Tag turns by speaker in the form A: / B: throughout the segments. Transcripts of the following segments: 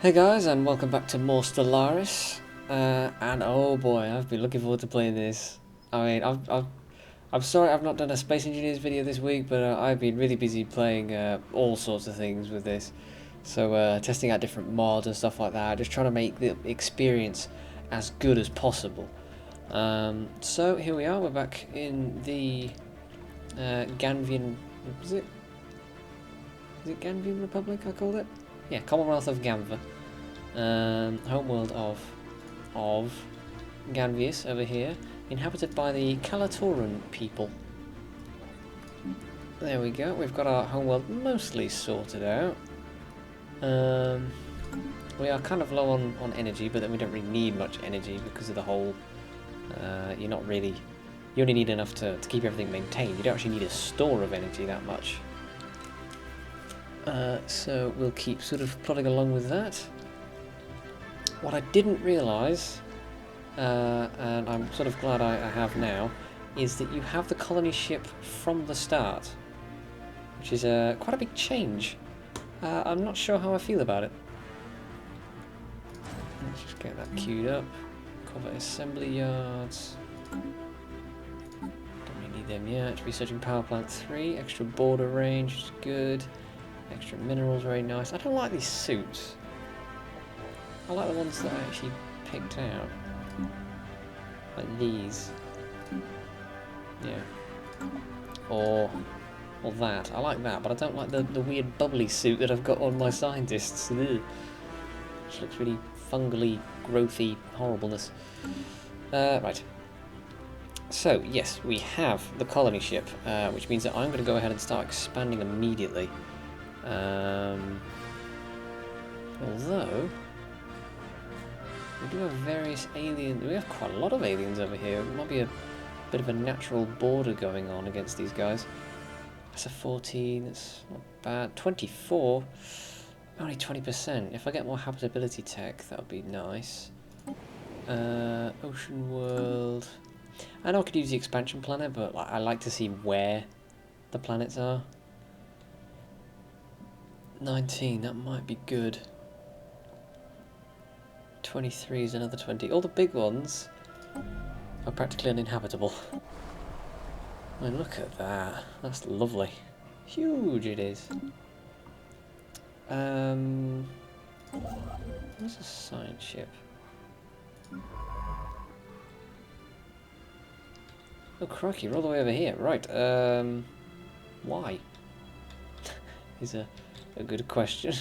A: Hey guys, and welcome back to more Stellaris. And oh boy, I've been looking forward to playing this. I mean, I'm sorry I've not done a Space Engineers video this week, but I've been really busy playing all sorts of things with this. So testing out different mods and stuff like that, just trying to make the experience as good as possible. So here we are, we're back in the Ganvian, is it Ganvian Republic I called it? Yeah, Commonwealth of Ganva. Homeworld of Ganvius over here, inhabited by the Kalatoran people. There we go, we've got our homeworld mostly sorted out. We are kind of low on energy, but then we don't really need much energy because of the whole, you only need enough to keep everything maintained. You don't actually need a store of energy that much. So we'll keep sort of plodding along with that. What I didn't realise, and I'm sort of glad I have now, is that you have the colony ship from the start, which is quite a big change. I'm not sure how I feel about it. Let's just get that queued up. Cover assembly yards. Don't really need them yet. Researching power plant 3. Extra border range is good. Extra minerals, very nice. I don't like these suits. I like the ones that I actually picked out. Like these. Yeah. Or that. I like that, but I don't like the weird bubbly suit that I've got on my scientists. Ugh. Which looks really fungally, growthy horribleness. Right. So, yes, we have the colony ship, which means that I'm going to go ahead and start expanding immediately. Although we do have various aliens, we have quite a lot of aliens over here. It might be a bit of a natural border going on against these guys. That's a 14, that's not bad. 24, only 20%. If I get more habitability tech, that would be nice. Ocean world. I know I could use the expansion planet, but I like to see where the planets are. 19, that might be good. 23 is another 20. All the big ones are practically uninhabitable. I mean, look at that. That's lovely. Huge it is. Where's a science ship? Oh crikey, we're all the way over here. Right, why? Is a good question.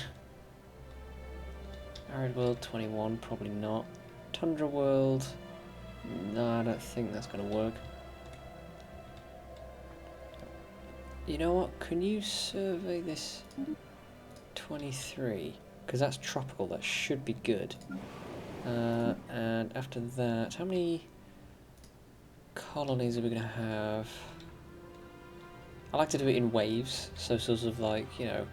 A: Arid World 21, probably not. Tundra World, no, I don't think that's going to work. You know what, can you survey this 23? Because that's tropical, that should be good. And after that, how many colonies are we going to have? I like to do it in waves, so sort of like, you know,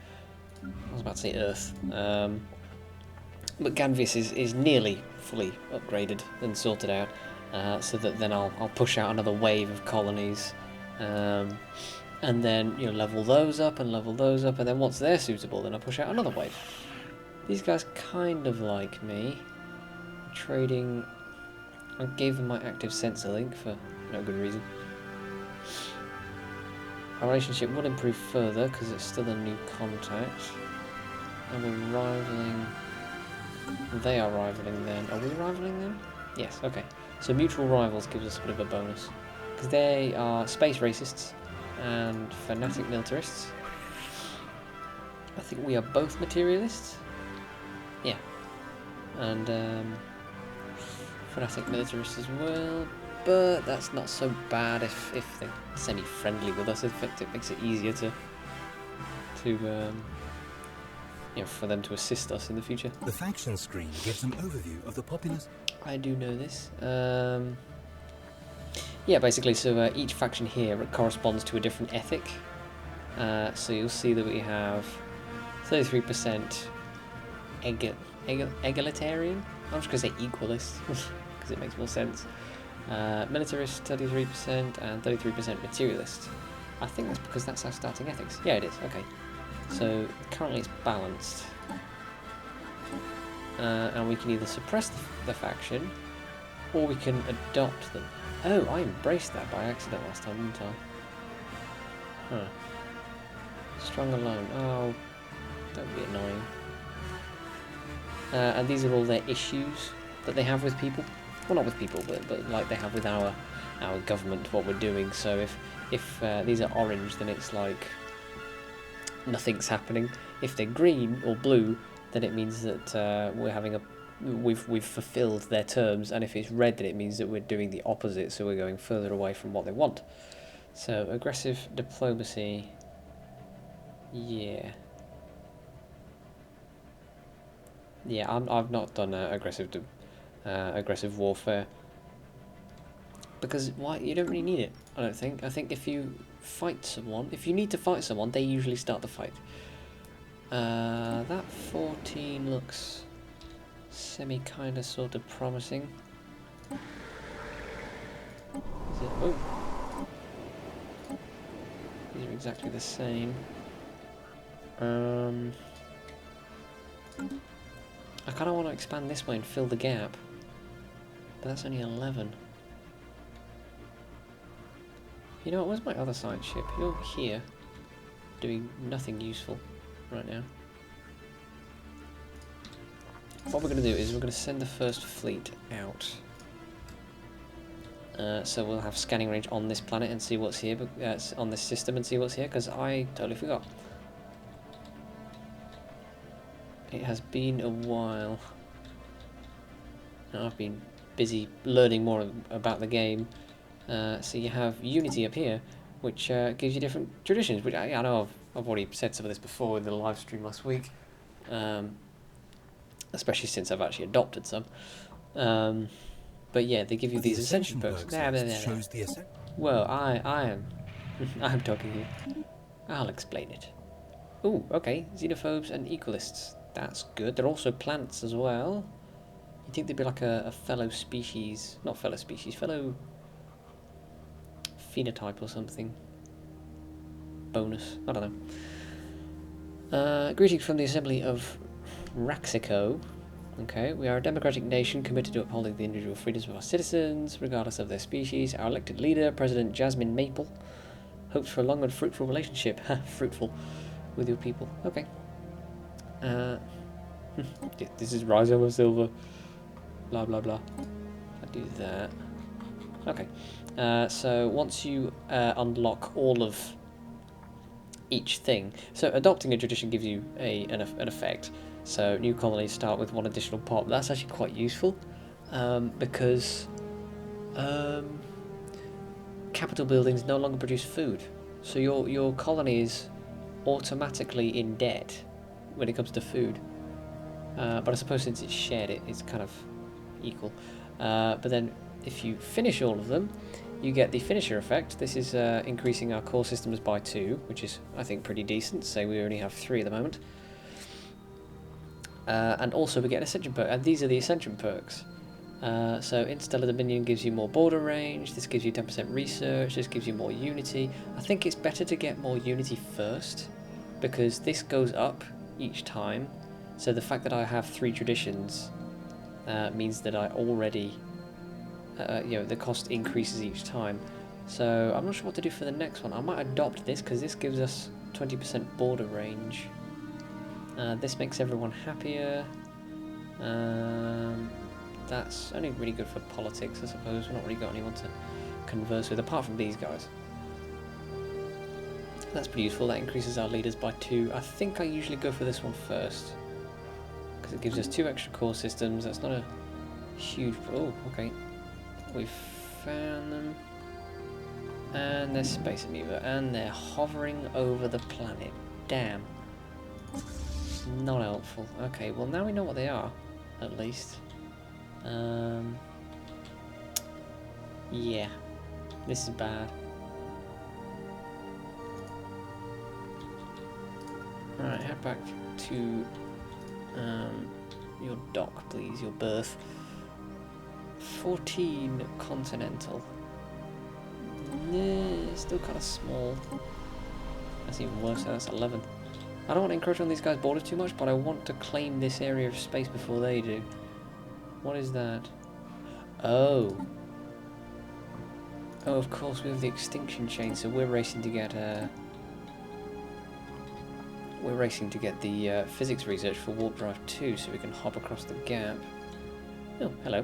A: I was about to say Earth, but Ganvius is nearly fully upgraded and sorted out, so that then I'll push out another wave of colonies, and then level those up, and then once they're suitable, then I'll push out another wave. These guys kind of like me. Trading. I gave them my active sensor link for no good reason. Our relationship will improve further because it's still a new contact. And we're rivaling. They are rivaling them. Are we rivaling them? Yes, okay. So mutual rivals gives us a bit of a bonus. Because they are space racists and fanatic militarists. I think we are both materialists. Yeah. And fanatic militarists as well. But that's not so bad if they're semi-friendly with us. In fact, it makes it easier to for them to assist us in the future.
B: The faction screen gives an overview of the populace.
A: I do know this. Yeah, basically, so each faction here corresponds to a different ethic. So you'll see that we have 33% egalitarian. I'm just going to say equalist because it makes more sense. Militarist 33% and 33% materialist. I think that's because that's our starting ethics. Yeah, it is. Okay. So currently it's balanced. and we can either suppress the faction, or we can adopt them. Oh, I embraced that by accident last time, didn't I? Huh. Strong alone. Oh, that would be annoying. And these are all their issues that they have with people. Well, not with people, but like they have with our government, what we're doing. So if these are orange, then it's like nothing's happening. If they're green or blue, then it means that we're having we've fulfilled their terms. And if it's red, then it means that we're doing the opposite. So we're going further away from what they want. So aggressive diplomacy. Yeah. Yeah, I've not done aggressive warfare because why? You don't really need it. I don't think. I think if you fight someone, if you need to fight someone, they usually start the fight. That 14 looks kind of sort of promising. Is it? Oh, these are exactly the same. I kind of want to expand this way and fill the gap, but that's only 11. You know what, where's my other science ship? You're here, doing nothing useful right now. What we're going to do is we're going to send the first fleet out. So we'll have scanning range on this planet and see what's here, on this system and see what's here, because I totally forgot. It has been a while. I've been busy learning more about the game. So you have Unity up here, which gives you different traditions. Which I know I've already said some of this before in the live stream last week, especially since I've actually adopted some. But yeah, they give you these ascension perks. Well, I am I'm talking here. I'll explain it. Ooh, okay, xenophobes and equalists. That's good. They're also plants as well. You'd think they'd be like a fellow species. Not fellow species, fellow phenotype or something. Bonus. I don't know. Greetings from the Assembly of Raxico. Okay, we are a democratic nation committed to upholding the individual freedoms of our citizens, regardless of their species. Our elected leader, President Jasmine Maple, hopes for a long and fruitful relationship. Fruitful. With your people. Okay. This is Rise over Silver. Blah blah blah. I do that. Okay. So once you unlock all of each thing, so adopting a tradition gives you an effect. So new colonies start with 1 additional pop. That's actually quite useful because capital buildings no longer produce food. So your colony is automatically in debt when it comes to food, but I suppose since it's shared, it's kind of equal. But then if you finish all of them, you get the finisher effect. This is increasing our core systems by 2, which is, I think, pretty decent. Say we only have 3 at the moment. And also we get an ascension perk, and these are the ascension perks. So Interstellar Dominion gives you more border range, this gives you 10% research, this gives you more unity. I think it's better to get more unity first, because this goes up each time. So the fact that I have 3 traditions means that I already, the cost increases each time. So I'm not sure what to do for the next one. I might adopt this, because this gives us 20% border range. This makes everyone happier. That's only really good for politics, I suppose. We've not really got anyone to converse with, apart from these guys. That's pretty useful. That increases our leaders by 2. I think I usually go for this one first, because it gives us 2 extra core systems. That's not a huge... Oh, okay. We've found them. And they're space amoeba, and they're hovering over the planet. Damn. Not helpful. Okay, well now we know what they are, at least. Yeah, this is bad. Alright, head back to your dock, please, your berth. 14 continental. Nah, still kind of small. That's even worse, that's 11. I don't want to encroach on these guys' borders too much, but I want to claim this area of space before they do. What is that? Oh. Oh, of course, we have the extinction chain, so we're racing to get the physics research for Warp Drive 2, so we can hop across the gap. Oh, hello.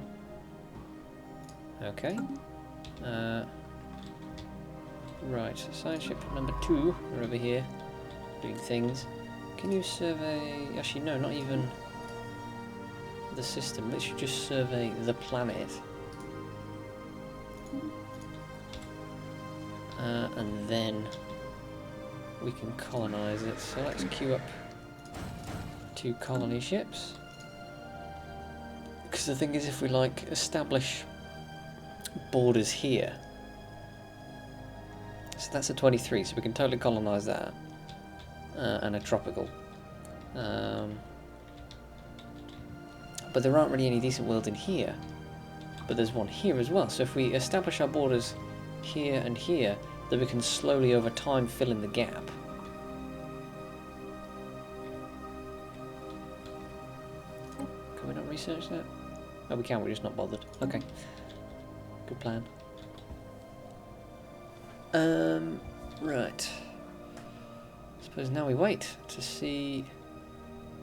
A: Okay. Right, science ship number 2, we're over here, doing things. Can you survey... Actually, no, not even the system. Let's just survey the planet. And then we can colonize it. So let's queue up 2 colony ships. Because the thing is, if we like establish borders here, so that's a 23, so we can totally colonize that, and a tropical. But there aren't really any decent worlds in here. But there's one here as well. So if we establish our borders here and here, then we can slowly over time fill in the gap. Can we not research that? Oh, we can, we're just not bothered. Okay. Good plan. Right. I suppose now we wait to see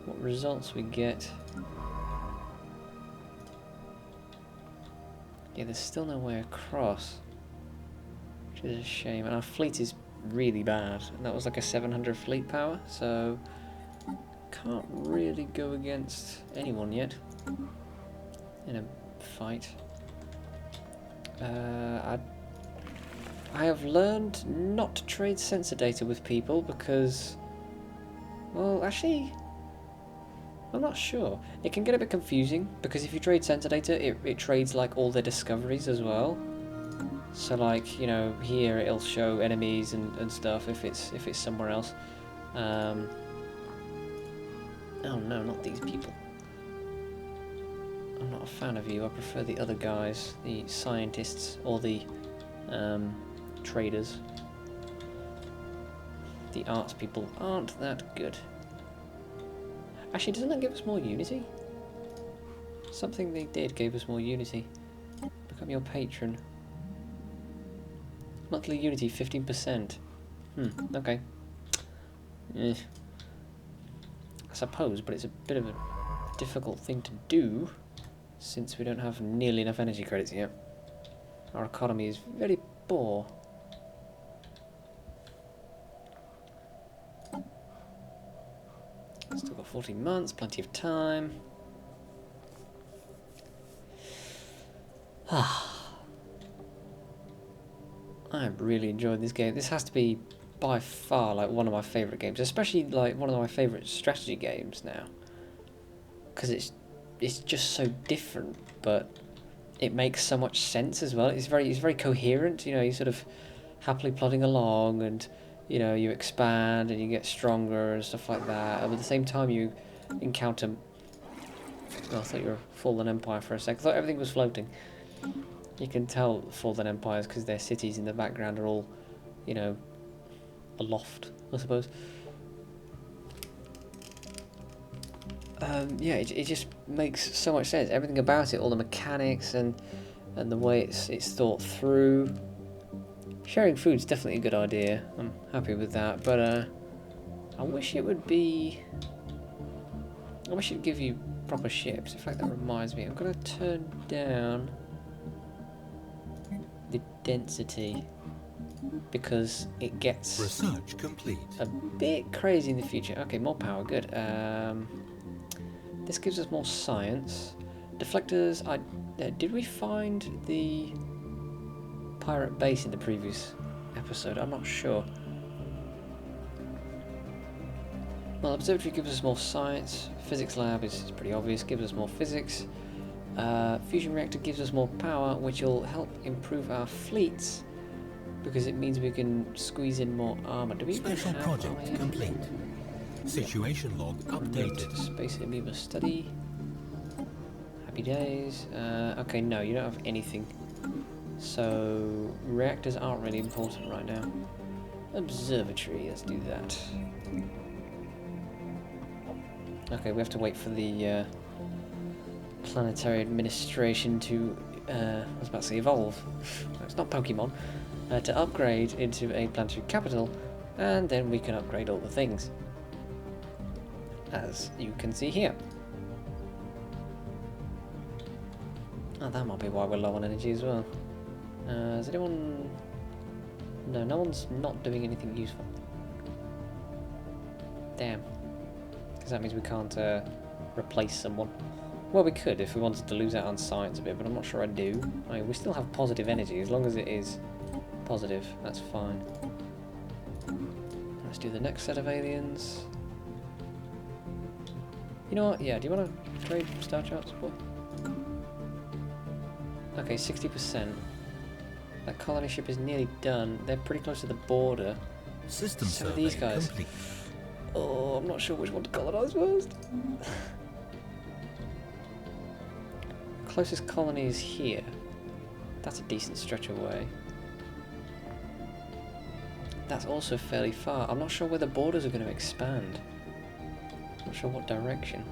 A: what results we get. Yeah, there's still no way across, which is a shame. And our fleet is really bad. And that was like a 700 fleet power, so can't really go against anyone yet in a fight. I have learned not to trade sensor data with people because, well, actually, I'm not sure. It can get a bit confusing because if you trade sensor data, it trades like all their discoveries as well. So like, you know, here it'll show enemies and stuff if it's somewhere else. Oh no, not these people. I'm not a fan of you. I prefer the other guys, the scientists or the traders. The arts people aren't that good. Actually, doesn't that give us more unity? Something they did gave us more unity. Become your patron. Monthly unity 15%. Okay. I suppose, but it's a bit of a difficult thing to do since we don't have nearly enough energy credits yet. Our economy is very poor. Still got 14 months, plenty of time. I'm really enjoying this game. This has to be by far like one of my favourite games, especially like one of my favourite strategy games now. Because it's just so different, but it makes so much sense as well. It's very coherent. You know, you sort of happily plodding along, and you know, you expand and you get stronger and stuff like that. And at the same time, you encounter. Well, I thought you were a fallen empire for a sec. I thought everything was floating. You can tell fallen empires because their cities in the background are all, you know, aloft, I suppose. Yeah, it just makes so much sense. Everything about it, all the mechanics and the way it's thought through. Sharing food's definitely a good idea. I'm happy with that, but I wish it would be. I wish it'd give you proper ships. In fact, that reminds me, I'm gonna turn down the density because it gets
B: research complete.
A: A bit crazy in the future. Okay, more power, good. This gives us more science. Deflectors. Did we find the pirate base in the previous episode? I'm not sure. Well, observatory gives us more science. Physics lab is pretty obvious, gives us more physics. Fusion reactor gives us more power, which will help improve our fleets because it means we can squeeze in more armor. Do we
B: Special
A: have
B: project
A: armor?
B: complete. Situation log updated.
A: Space amoeba study. Happy days. Okay, no, you don't have anything. So reactors aren't really important right now. Observatory, let's do that. Okay, we have to wait for the planetary administration to, I was about to say evolve. It's not Pokemon. To upgrade into a planetary capital, and then we can upgrade all the things. As you can see here. Oh, that might be why we're low on energy as well. Is anyone... No, no one's not doing anything useful. Damn. Because that means we can't replace someone. Well, we could if we wanted to lose out on science a bit, but I'm not sure I do. I mean, we still have positive energy, as long as it is positive, that's fine. Let's do the next set of aliens. You know what, yeah, do you want to trade star charts? What? Okay, 60%. That colony ship is nearly done. They're pretty close to the border.
B: System
A: Some of
B: survey
A: these guys.
B: complete.
A: Oh, I'm not sure which one to colonize first. Closest colony is here. That's a decent stretch away. That's also fairly far. I'm not sure where the borders are going to expand. Not sure what direction.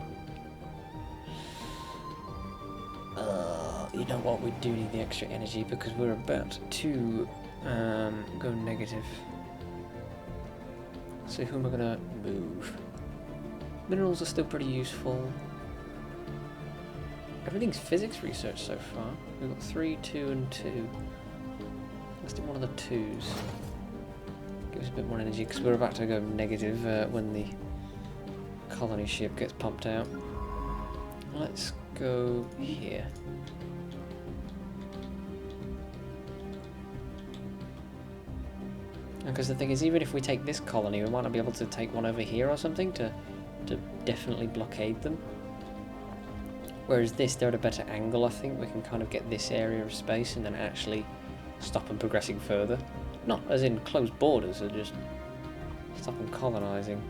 A: You know what? We do need the extra energy because we're about to go negative. So who am I going to move? Minerals are still pretty useful. Everything's physics research so far. We've got 3, 2, and 2. Let's do one of the 2s. Give us a bit more energy because we're about to go negative when the colony ship gets pumped out. Let's go here. Because the thing is, even if we take this colony, we might not be able to take one over here or something to definitely blockade them. Whereas this, they're at a better angle, I think. We can kind of get this area of space and then actually stop them progressing further. Not as in closed borders, or just stop them colonising.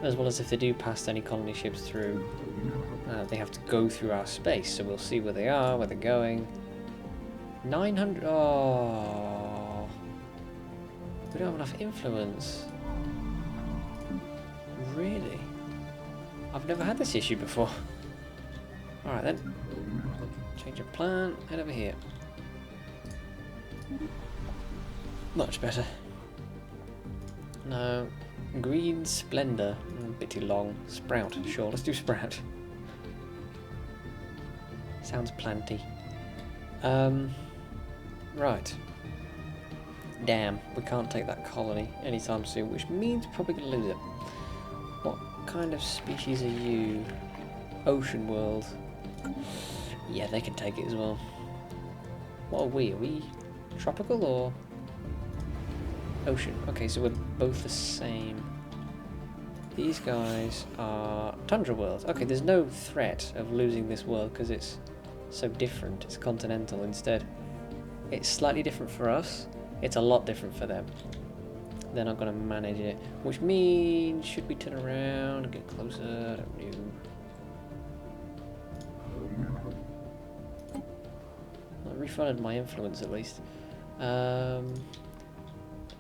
A: As well as if they do pass any colony ships through, they have to go through our space, so we'll see where they are, where they're going. 900... Oh... We don't have enough influence. Really? I've never had this issue before. Alright then. Change of plan, head over here. Much better. No. Green Splendor. A bit too long. Sprout, sure, let's do Sprout. Sounds planty. Right. Damn, we can't take that colony anytime soon, which means we're probably going to lose it. What kind of species are you? Ocean world. Yeah, they can take it as well. What are we? Are we tropical or ocean? Okay, so we're both the same. These guys are tundra world. Okay, there's no threat of losing this world because it's so different. It's continental instead. It's slightly different for us. It's a lot different for them. They're not going to manage it. Which means, should we turn around and get closer? I don't know. I refunded my influence at least. But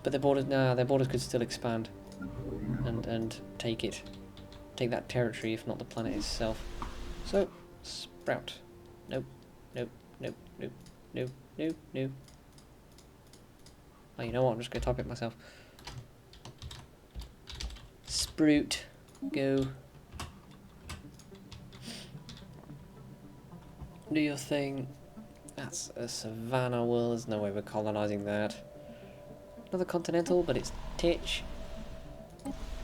A: their borders, nah, their borders could still expand and take it. Take that territory, if not the planet itself. So, Sprout. Nope, nope, nope, nope, nope, nope, nope. Oh, you know what? I'm just going to type it myself. Sprout. Go. Do your thing. That's a savannah world. There's no way we're colonising that. Another continental, but it's titch.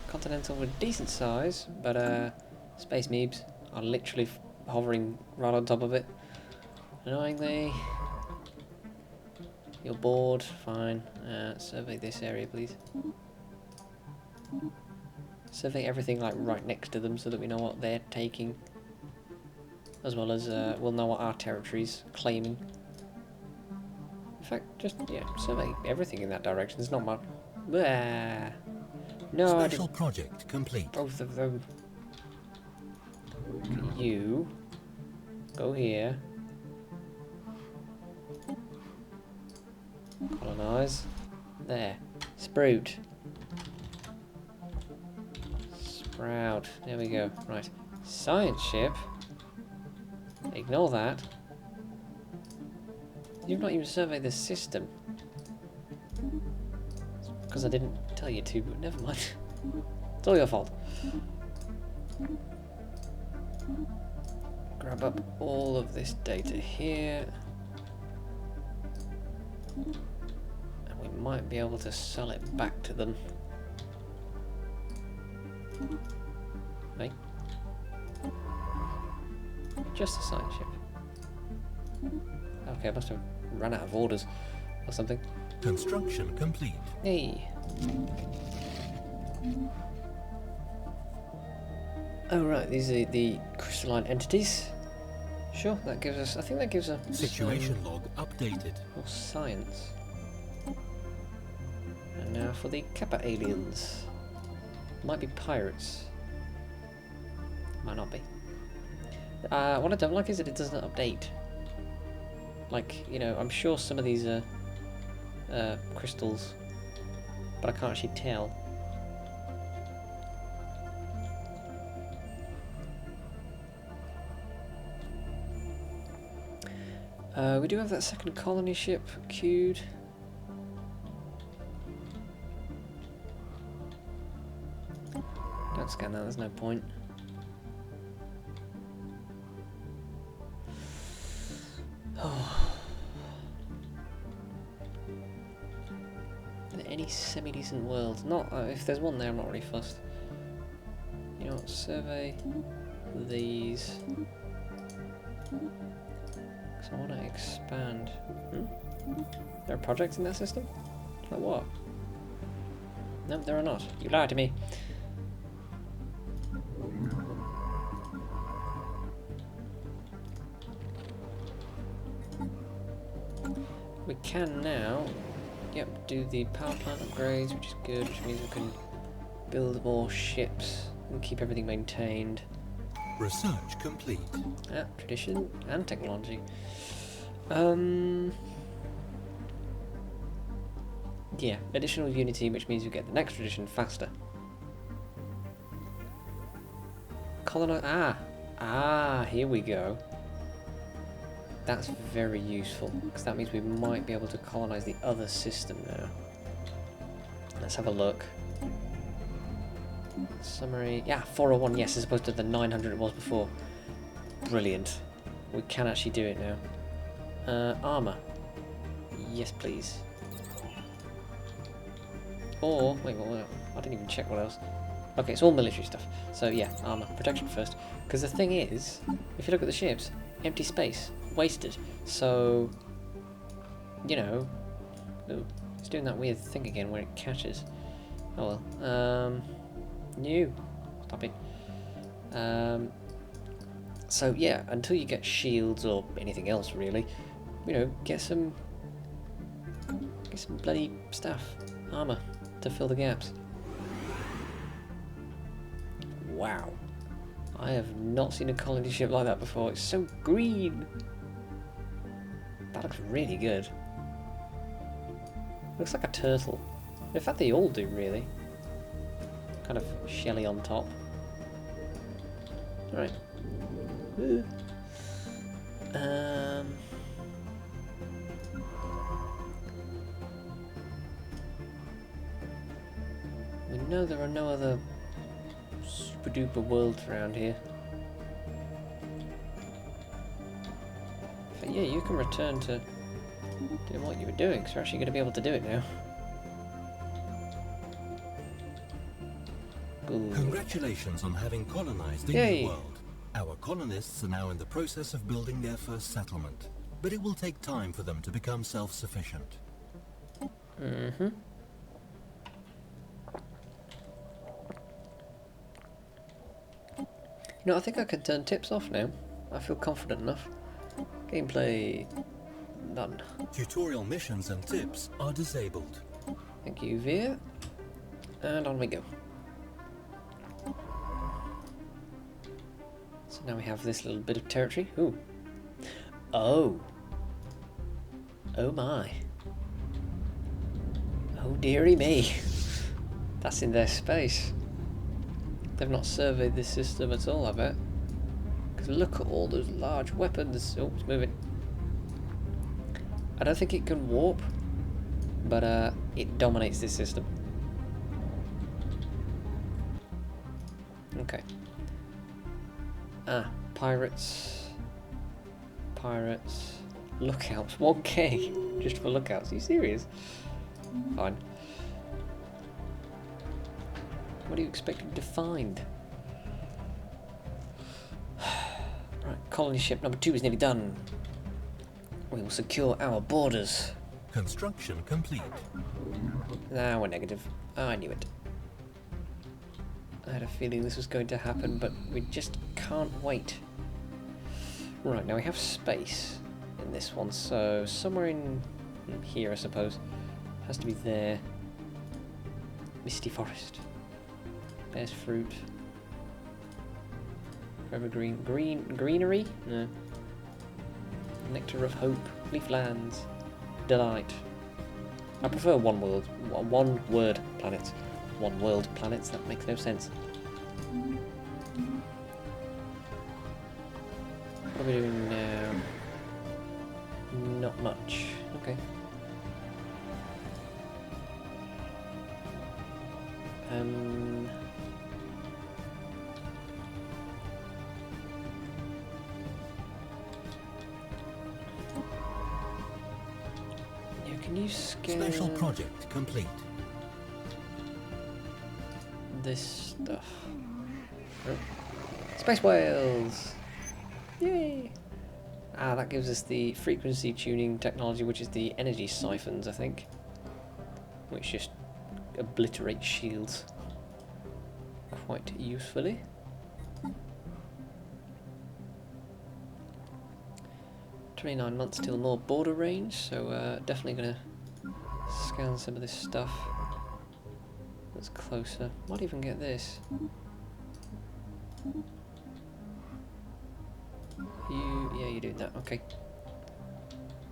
A: Continental with decent size, but space meebs are literally hovering right on top of it. Annoyingly. You're bored, fine. Survey this area, please. Survey everything like right next to them so that we know what they're taking. As well as we'll know what our territory's claiming. In fact, just, yeah, survey everything in that direction. There's not much. Blah. No,
B: Special project complete.
A: Both of them. Okay, you go here. Colonise. There. Sprout. Proud. There we go. Right. Science ship. Ignore that. You've not even surveyed the system. Because I didn't tell you to, but never mind. It's all your fault. Grab up all of this data here. And we might be able to sell it back to them. Hey? Just a science ship. Okay, I must have run out of orders or something.
B: Construction complete.
A: Hey. Oh right, these are the crystalline entities. Sure, that gives us. I think that gives us
B: Situation log updated.
A: more science. And now for the Kappa aliens. Might be pirates. Might not be. What I don't like is that it doesn't update. Like, you know, I'm sure some of these are crystals, but I can't actually tell. We do have that second colony ship queued. Don't scan that, there's no point. Oh. Any semi-decent worlds? Not if there's one there, I'm not really fussed. You know what? Survey these. Because I want to expand. There are projects in that system? Like what? No, there are not. You lied to me. We can now, yep, do the power plant upgrades, which is good, which means we can build more ships and keep everything maintained.
B: Research complete.
A: Tradition and technology. Yeah, additional unity, which means we get the next tradition faster. Here we go. That's very useful, because that means we might be able to colonize the other system now. Let's have a look. Summary. Yeah, 401, yes, as opposed to the 900 it was before. Brilliant. We can actually do it now. Armor. Yes, please. Or, wait, what? I didn't even check what else. Okay, it's all military stuff. So yeah, armor. Protection first. Because the thing is, if you look at the ships, empty space. Wasted. So, you know, ooh, it's doing that weird thing again where it catches. Oh well. New. Stop it. So yeah, until you get shields or anything else really, you know, get some bloody stuff, armor to fill the gaps. Wow. I have not seen a colony ship like that before. It's so green. That looks really good. Looks like a turtle. In fact, they all do, really. Kind of shelly on top. Alright. We know there are no other super duper worlds around here. But yeah, you can return to doing what you were doing, because you're actually going to be able to do it now. Ooh.
B: Congratulations on having colonized the new world. Our colonists are now in the process of building their first settlement, but it will take time for them to become self-sufficient.
A: Mm-hmm. You know, I think I can turn tips off now. I feel confident enough. Gameplay none.
B: Tutorial missions and tips are disabled.
A: Thank you, Veer. And on we go. So now we have this little bit of territory. Ooh. Oh. Oh my. Oh dearie me. That's in their space. They've not surveyed this system at all, I bet. Because look at all those large weapons. Oh, it's moving. I don't think it can warp, but it dominates this system. Okay. Ah, pirates. Pirates. Lookouts. 1k just for lookouts. Are you serious? Fine. What are you expecting to find? Right, colony ship number 2 is nearly done. We will secure our borders.
B: Construction complete.
A: Nah, we're negative. Oh, I knew it. I had a feeling this was going to happen, but we just can't wait. Right, now we have space in this one, so somewhere in here, I suppose. Has to be there. Misty forest. There's fruit. Evergreen. Greenery? No. Nectar of hope. Leaflands. Delight. I prefer one word planets. One world planets, that makes no sense. What are we doing now? Not much. Okay. Yeah, can you scan
B: Special project complete.
A: this stuff? Oh. Space whales! Yay! Ah, that gives us the frequency tuning technology, which is the energy siphons, I think. Which just obliterates shields quite usefully. "29 months till more border range," so definitely gonna scan some of this stuff that's closer. Might even get this. Yeah, you're doing that. Okay.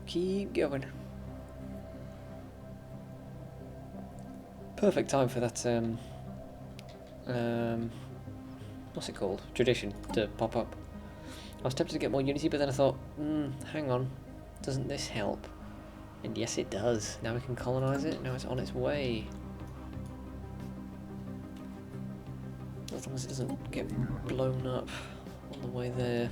A: Keep going. Perfect time for that. What's it called? Tradition to pop up. I was tempted to get more Unity, but then I thought, hang on, doesn't this help? And yes, it does. Now we can colonize it. Now it's on its way. As long as it doesn't get blown up on the way there.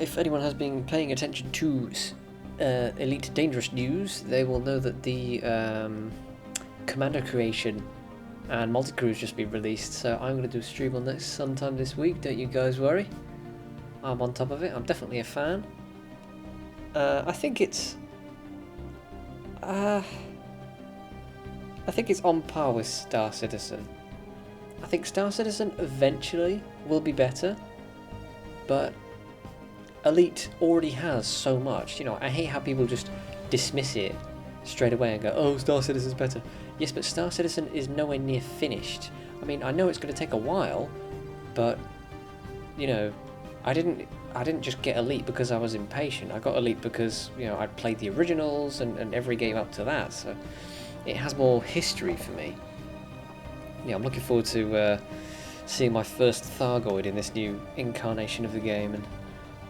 A: If anyone has been paying attention to Elite Dangerous news, they will know that the Commander creation and multi-crew has just been released, so I'm going to do a stream on this sometime this week, don't you guys worry. I'm on top of it, I'm definitely a fan. I think it's on par with Star Citizen. I think Star Citizen eventually will be better, but Elite already has so much. You know, I hate how people just dismiss it straight away and go, "Oh, Star Citizen's better." Yes, but Star Citizen is nowhere near finished. I mean, I know it's going to take a while, but you know, I didn't just get Elite because I was impatient. I got Elite because, you know, I'd played the originals and every game up to that, so it has more history for me. Yeah, I'm looking forward to seeing my first Thargoid in this new incarnation of the game, and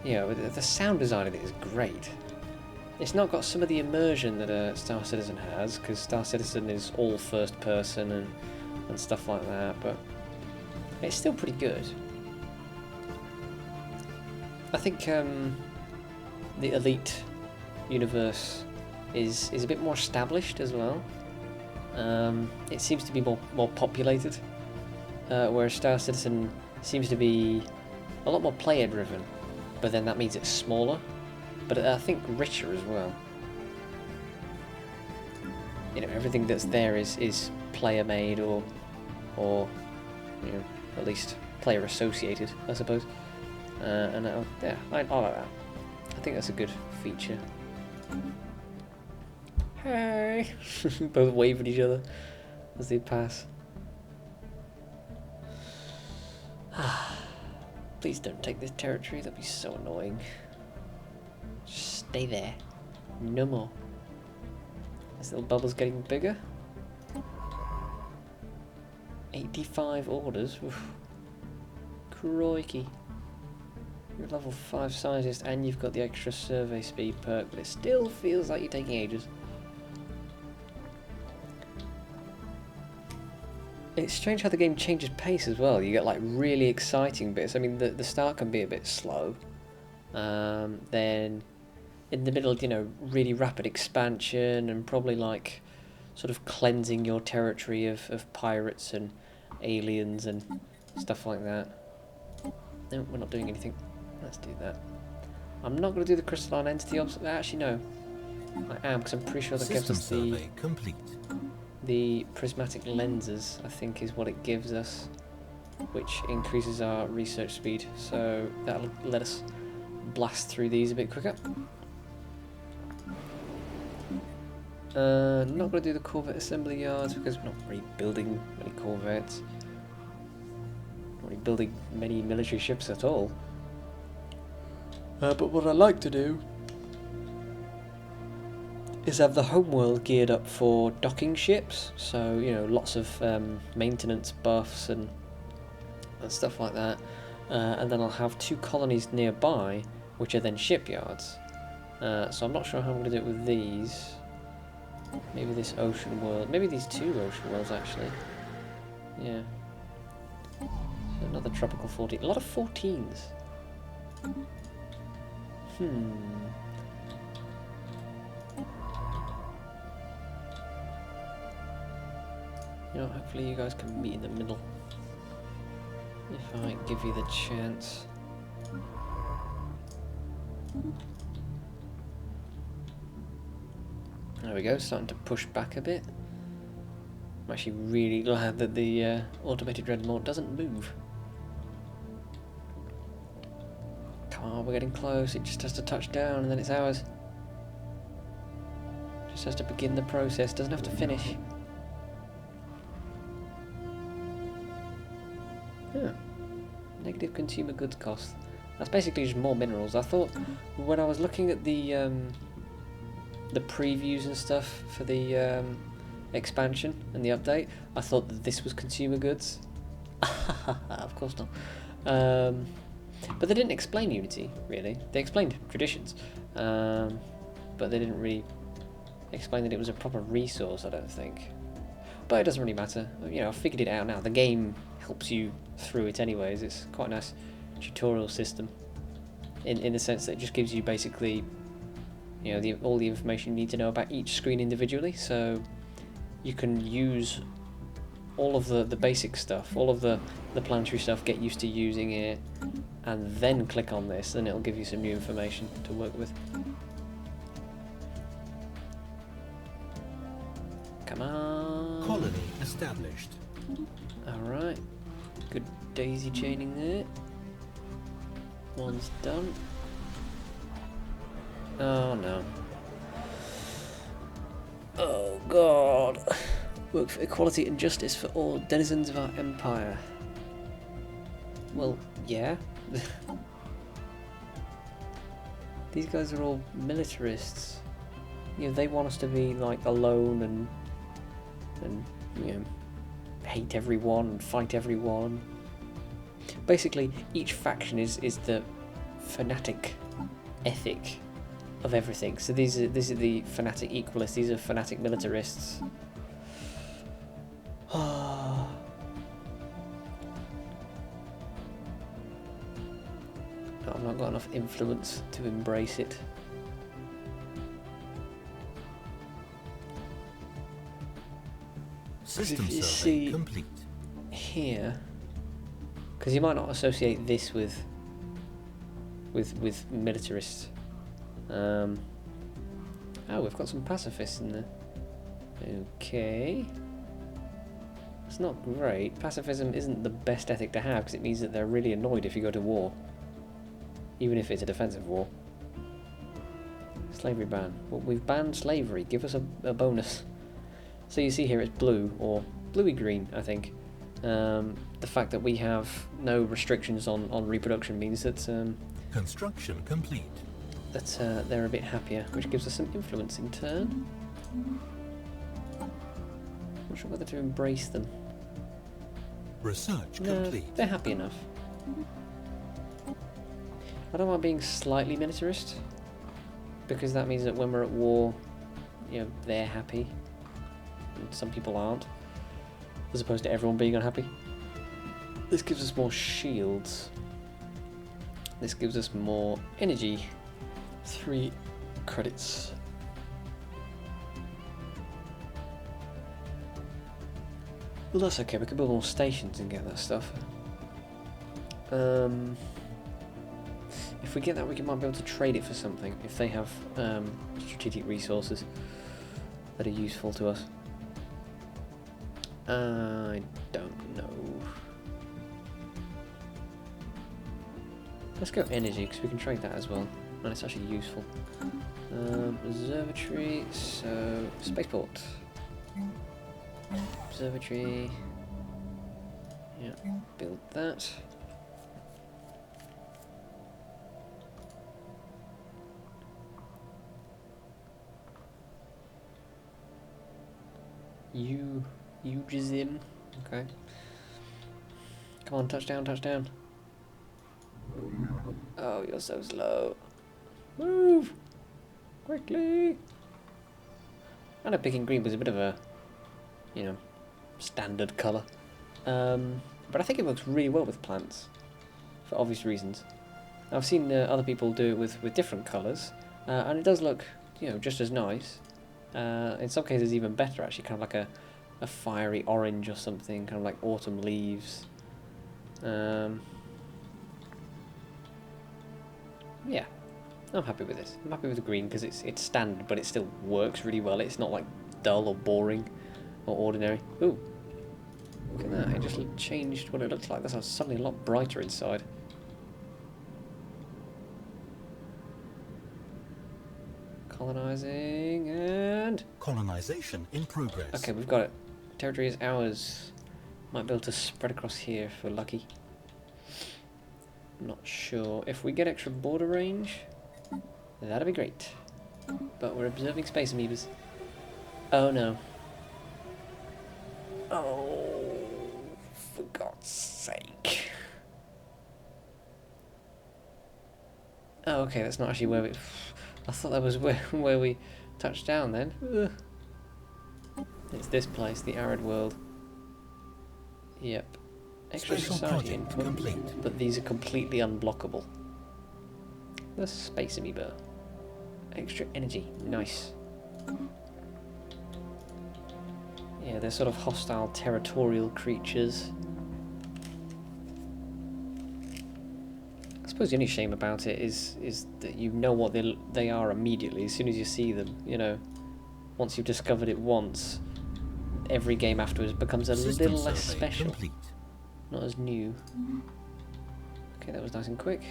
A: you know, the sound design of it is great. It's not got some of the immersion that Star Citizen has, because Star Citizen is all first person and stuff like that, but it's still pretty good. I think the Elite universe is a bit more established as well. It seems to be more populated, whereas Star Citizen seems to be a lot more player driven. But then that means it's smaller, but I think richer as well. You know, everything that's there is player made or you know, at least player associated, I suppose. And yeah, I like that. I think that's a good feature. Hey! Both wave at each other as they pass. Please don't take this territory, that'd be so annoying. Just stay there. No more. This little bubble's getting bigger. 85 orders. Oof. Crikey. You're a level 5 scientist and you've got the extra survey speed perk, but it still feels like you're taking ages. It's strange how the game changes pace as well. You get like really exciting bits. I mean, the start can be a bit slow. Then in the middle, you know, really rapid expansion and probably like sort of cleansing your territory of pirates and aliens and stuff like that. No, we're not doing anything. Let's do that. I'm not going to do the crystalline entity actually, no. I am, because I'm pretty sure that gives us the prismatic lenses, I think is what it gives us, which increases our research speed. So that'll let us blast through these a bit quicker. Not going to do the Corvette assembly yards because we're not really building many Corvettes. Not really building many military ships at all. But what I like to do is have the homeworld geared up for docking ships. So, you know, lots of maintenance buffs and stuff like that. And then I'll have 2 colonies nearby, which are then shipyards. So I'm not sure how I'm going to do it with these. Maybe this ocean world. Maybe these 2 ocean worlds, actually. Yeah. So another tropical 14. A lot of 14s. You know, hopefully you guys can meet in the middle. If I give you the chance. There we go, starting to push back a bit. I'm actually really glad that the automated Dreadnought doesn't move. Come on, we're getting close. It just has to touch down and then it's ours. Just has to begin the process, doesn't have to finish. Yeah. Negative consumer goods cost. That's basically just more minerals. I thought when I was looking at the previews and stuff for the expansion and the update, I thought that this was consumer goods. Of course not. But they didn't explain Unity, really. They explained traditions, but they didn't really explain that it was a proper resource, I don't think. But it doesn't really matter. You know, I figured it out now. The game helps you through it anyways. It's quite a nice tutorial system in the sense that it just gives you basically, you know, all the information you need to know about each screen individually, so you can use all of the basic stuff, all of the planetary stuff, get used to using it, and then click on this, and it'll give you some new information to work with. Come on.
B: Colony established.
A: Alright. Good daisy chaining there. One's done. Oh no. Oh god. Work for equality and justice for all denizens of our empire. Well, yeah. These guys are all militarists. You know, they want us to be like alone and you know, hate everyone and fight everyone. Basically, each faction is the fanatic ethic of everything. So this is the fanatic equalists. These are fanatic militarists. I've not got enough influence to embrace it.
B: System
A: if you
B: survey
A: see
B: complete.
A: Here, because you might not associate this with militarists. Oh, we've got some pacifists in there. Okay. It's not great. Pacifism isn't the best ethic to have because it means that they're really annoyed if you go to war. Even if it's a defensive war. Slavery ban. Well, we've banned slavery. Give us a bonus. So you see here it's blue, or bluey green, I think. The fact that we have no restrictions on reproduction means that
B: Construction complete.
A: they're a bit happier, which gives us some influence in turn. Not sure whether to embrace them.
B: Research
A: No,
B: complete.
A: they're happy enough. I don't mind being slightly militarist, because that means that when we're at war, you know, they're happy, and some people aren't, as opposed to everyone being unhappy. This gives us more shields. This gives us more energy. 3 credits. Well, that's okay, we can build more stations and get that stuff. If we get that, we might be able to trade it for something, if they have strategic resources that are useful to us. I don't know. Let's go energy, because we can trade that as well, and it's actually useful. Observatory, so spaceport. Observatory. Yeah, build that. Ujizim. Okay. Come on, touchdown, touchdown. Oh, you're so slow. Move! Quickly! I know picking green was a bit of a, you know, standard colour. But I think it works really well with plants, for obvious reasons. I've seen other people do it with different colours, and it does look, you know, just as nice. In some cases even better, actually, kind of like a fiery orange or something, kind of like autumn leaves. Yeah, I'm happy with this. I'm happy with the green because it's standard, but it still works really well. It's not like dull or boring or ordinary. Ooh, look at that! It just changed what it looks like. That's suddenly a lot brighter inside. Colonizing and
B: Colonization in progress.
A: okay, we've got it. Territory is ours. Might be able to spread across here if we're lucky. Not sure. If we get extra border range, that'd be great. But we're observing space amoebas. Oh no. Oh, for God's sake. Oh, okay, that's not actually where we... I thought that was where we touched down then. Ugh. It's this place, the arid world. Yep. Extra
B: Special
A: society
B: project
A: input,
B: complete.
A: but these are completely unblockable. The space amoeba. Extra energy, nice. Yeah, they're sort of hostile territorial creatures. I suppose the only shame about it is that you know what they are immediately, as soon as you see them, you know. Once you've discovered it once, every game afterwards becomes a
B: System
A: little less
B: survey
A: special.
B: complete.
A: Not as new. Okay, that was nice and quick.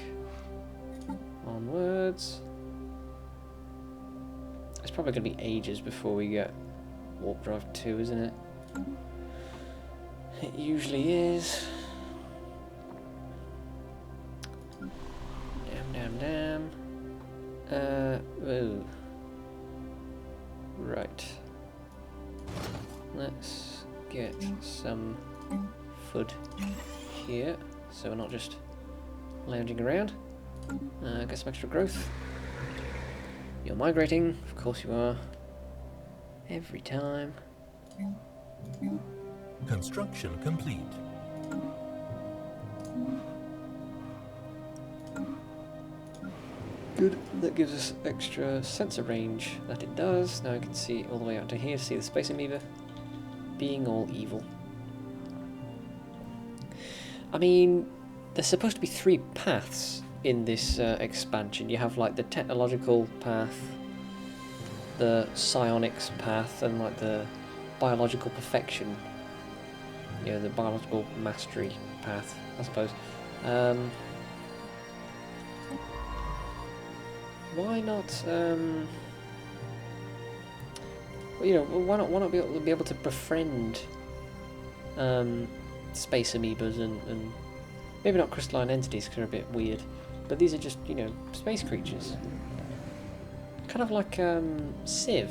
A: Onwards. It's probably going to be ages before we get Warp Drive 2, isn't it? It usually is. Damn. Ooh. Right. Let's get some food here, so we're not just lounging around. Get some extra growth. You're migrating, of course you are. Every time.
B: Construction complete.
A: Good, that gives us extra sensor range, that it does. Now I can see all the way out to here, see the space amoeba being all evil. I mean, there's supposed to be 3 paths in this expansion. You have like the technological path, the psionics path, and like the biological perfection. You know, the biological mastery path, I suppose. Why not? Well, you know, why not be able to befriend space amoebas and maybe not crystalline entities because they're a bit weird, but these are just, you know, space creatures. Kind of like Civ.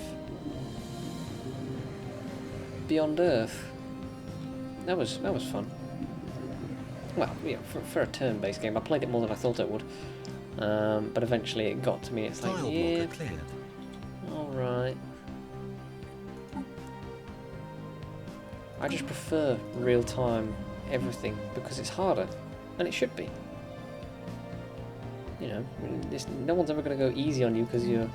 A: Beyond Earth. That was fun. Well, yeah, for a turn-based game, I played it more than I thought it would. But eventually it got to me. It's like, yeah, all right. I just prefer real-time everything because it's harder, and it should be. You know, no one's ever going to go easy on you because you're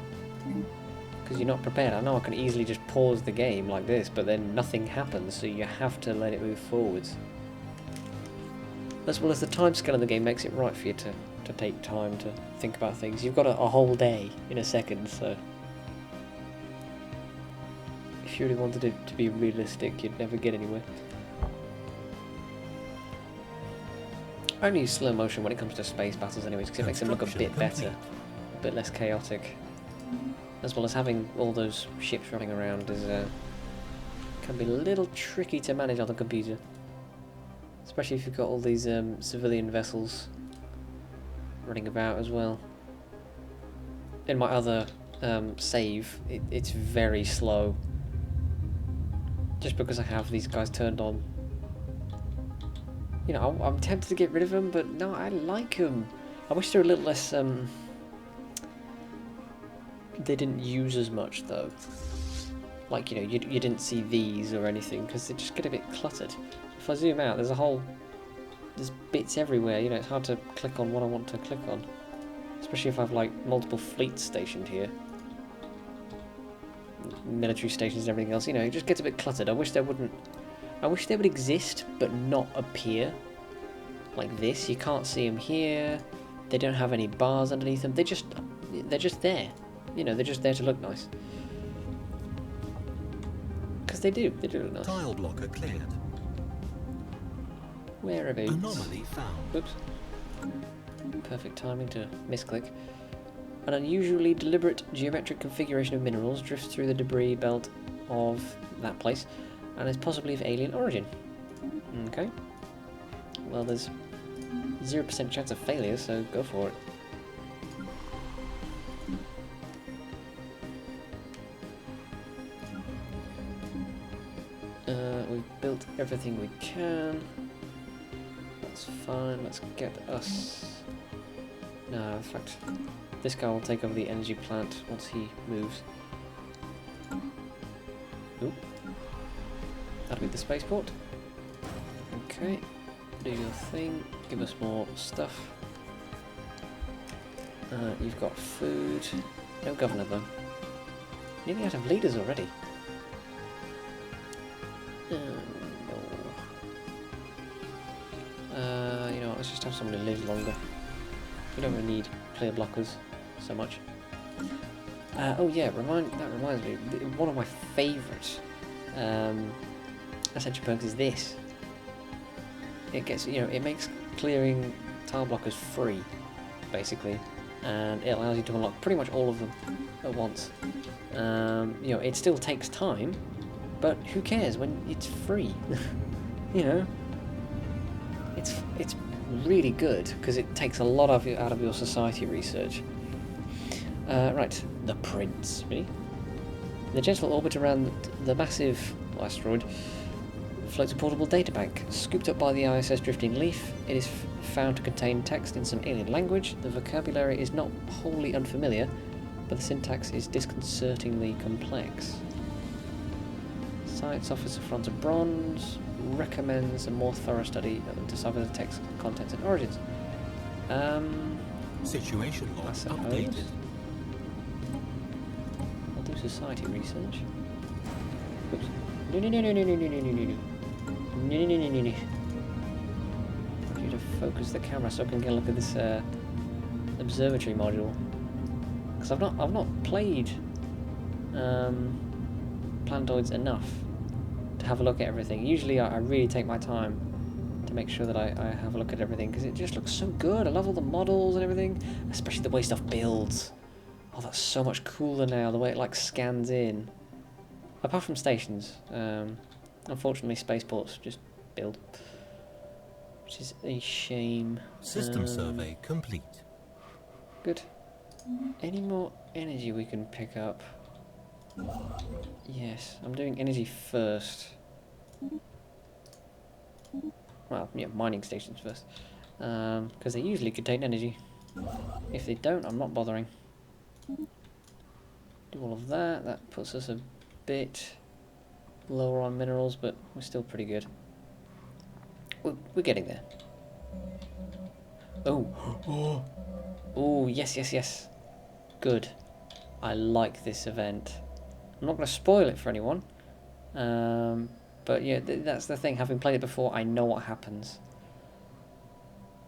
A: not prepared. I know I can easily just pause the game like this, but then nothing happens, so you have to let it move forwards. As well as the time scale of the game makes it right for you to take time to think about things. You've got a whole day in a second, so if you really wanted it to be realistic, you'd never get anywhere. I only use slow motion when it comes to space battles anyways, because it makes them look a bit better, a bit less chaotic. As well as having all those ships running around can be a little tricky to manage on the computer. Especially if you've got all these civilian vessels running about as well. In my other save, it's very slow. Just because I have these guys turned on. You know, I'm tempted to get rid of them, but no, I like them. I wish they were a little less... they didn't use as much, though. Like, you know, you didn't see these or anything, because they just get a bit cluttered. If I zoom out, there's bits everywhere, you know, it's hard to click on what I want to click on. Especially if I have, like, multiple fleets stationed here. Military stations and everything else, you know, it just gets a bit cluttered. I wish they would exist, but not appear like this. You can't see them here. They don't have any bars underneath them. They're just there. You know, they're just there to look nice. Because they do look nice.
B: Tile blocker cleared.
A: Whereabouts?
B: Anomaly found.
A: Oops. Perfect timing to misclick. An unusually deliberate geometric configuration of minerals drifts through the debris belt of that place and is possibly of alien origin. Okay. Well, there's 0% chance of failure, so go for it. We've built everything we can. That's fine. Let's get us... No, in fact, this guy will take over the energy plant once he moves. Ooh. That'll be the spaceport. Okay, do your thing. Give us more stuff. You've got food. No governor though. Nearly out of leaders already. No. You know what, let's just have someone who lives longer. We don't really need player blockers so much. Oh yeah, that reminds me. One of my favourite essential perks is this. It gets, you know, it makes clearing tile blockers free, basically, and it allows you to unlock pretty much all of them at once. You know, it still takes time, but who cares when it's free? You know, it's really good because it takes a lot out of your society research. Right, the Prince, really. In the gentle orbit around the massive asteroid floats a portable databank. Scooped up by the ISS Drifting Leaf, it is found to contain text in some alien language. The vocabulary is not wholly unfamiliar, but the syntax is disconcertingly complex. Science officer Franz Bronze recommends a more thorough study to decipher the text contents and origins.
B: Situation log updated.
A: I'll do society research. Oops. No. I want you to focus the camera so I can get a look at this observatory module. Because I've not played Planetoids enough to have a look at everything. Usually I really take my time to make sure that I have a look at everything because it just looks so good. I love all the models and everything, especially the way stuff builds. Oh, that's so much cooler now, the way it like scans in. Apart from stations, unfortunately spaceports just build. which is a shame.
B: System survey complete.
A: Good. Any more energy we can pick up? Yes, I'm doing energy first. Well, yeah, mining stations first. Because they usually contain energy. If they don't, I'm not bothering. Do all of that. That puts us a bit lower on minerals, but we're still pretty good. We're getting there. Oh. Oh, yes, yes, yes. Good. I like this event. I'm not going to spoil it for anyone. But yeah, that's the thing. Having played it before, I know what happens.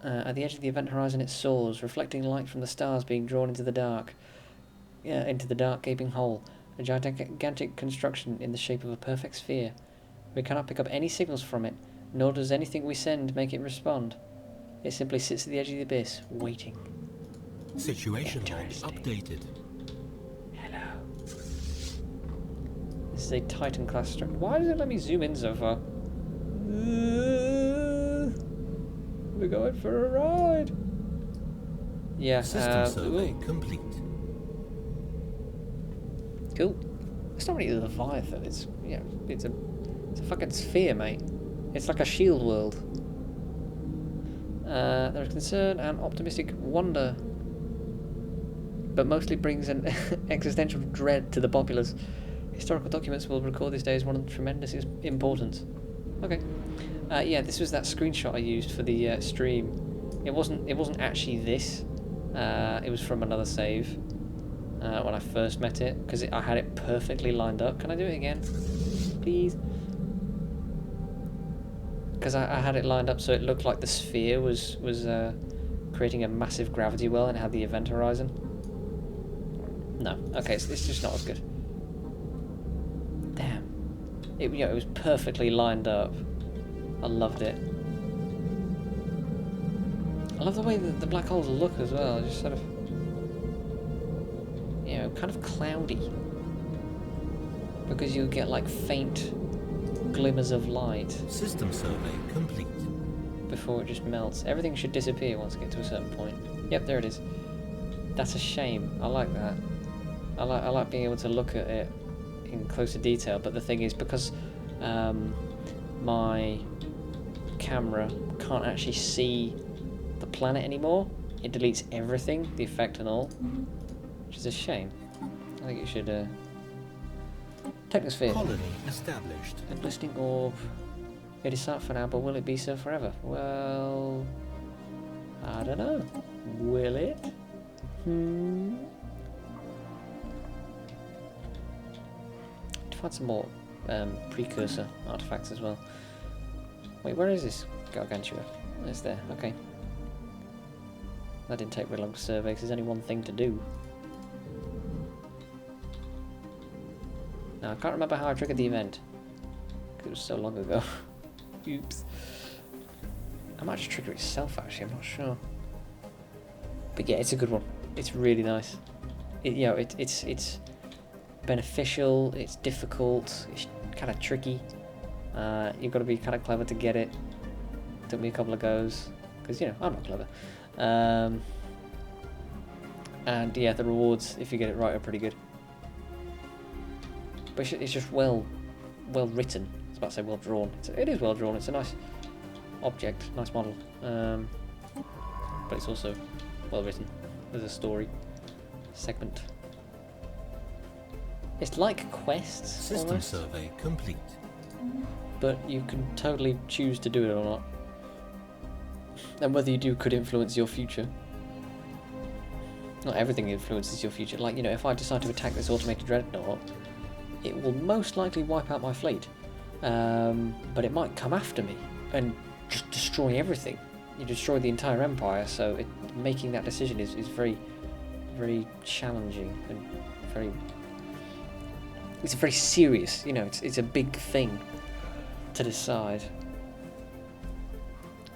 A: At the edge of the event horizon, it soars, reflecting light from the stars being drawn into the dark. Into the dark gaping hole. A gigantic construction in the shape of a perfect sphere. We cannot pick up any signals from it, nor does anything we send make it respond. It simply sits at the edge of the abyss, waiting.
B: Situation log updated.
A: Hello. This is a Titan class structure. Why does it let me zoom in so far? We're going for a ride. Yeah.
B: System survey complete.
A: Cool. It's not really a Leviathan. It's it's a fucking sphere, mate. It's like a shield world. There is concern and optimistic wonder, but mostly brings an existential dread to the populace. Historical documents will record this day as one of tremendous importance. Okay. Yeah, this was that screenshot I used for the stream. It wasn't actually this. It was from another save when I first met it, because I had it perfectly lined up. Can I do it again, please? Because I had it lined up so it looked like the sphere was creating a massive gravity well and it had the event horizon. No, okay, it's just not as good. Damn, it was perfectly lined up. I loved it. I love the way that the black holes look as well. Just sort of, kind of cloudy, because you get like faint glimmers of light.
B: System survey complete.
A: Before it just melts. Everything should disappear once it gets to a certain point. Yep, there it is. That's a shame. I like that. I like being able to look at it in closer detail, but the thing is, because my camera can't actually see the planet anymore, it deletes everything, the effect and all, which is a shame. I think it should Technosphere.
B: Colony established.
A: A glistening orb. It is set for now, but will it be so forever? Well, I don't know. Will it? To find some more precursor artifacts as well. Wait, where is this Gargantua? It's there. Okay. That didn't take very long to survey, because there's only one thing to do. Now, I can't remember how I triggered the event, because it was so long ago. Oops. I might just trigger it itself, actually, I'm not sure. But yeah, it's a good one. It's really nice. It's beneficial, it's difficult, it's kind of tricky. You've got to be kind of clever to get it. Took me a couple of goes, because, I'm not clever. And yeah, the rewards, if you get it right, are pretty good. But it's just well written. I was about to say well drawn. It is well drawn. It's a nice object, nice model. But it's also well written. There's a story segment. It's like quests.
B: System
A: almost,
B: survey complete.
A: but you can totally choose to do it or not. And whether you do could influence your future. Not everything influences your future. Like, if I decide to attack this automated dreadnought, it will most likely wipe out my fleet. But it might come after me and just destroy everything. You destroy the entire empire, so making that decision is very, very challenging and it's very serious. It's a big thing to decide.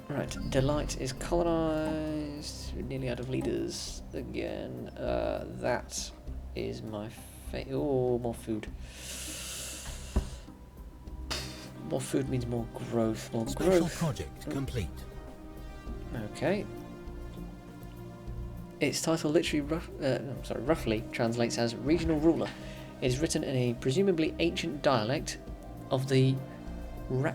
A: Right, Delight is colonised. We're nearly out of leaders again. That is my fate. Oh, more food. More food means more growth. More
B: Special
A: growth.
B: project complete.
A: Okay. Its title literally, roughly translates as regional ruler. It is written in a presumably ancient dialect of the Raxico.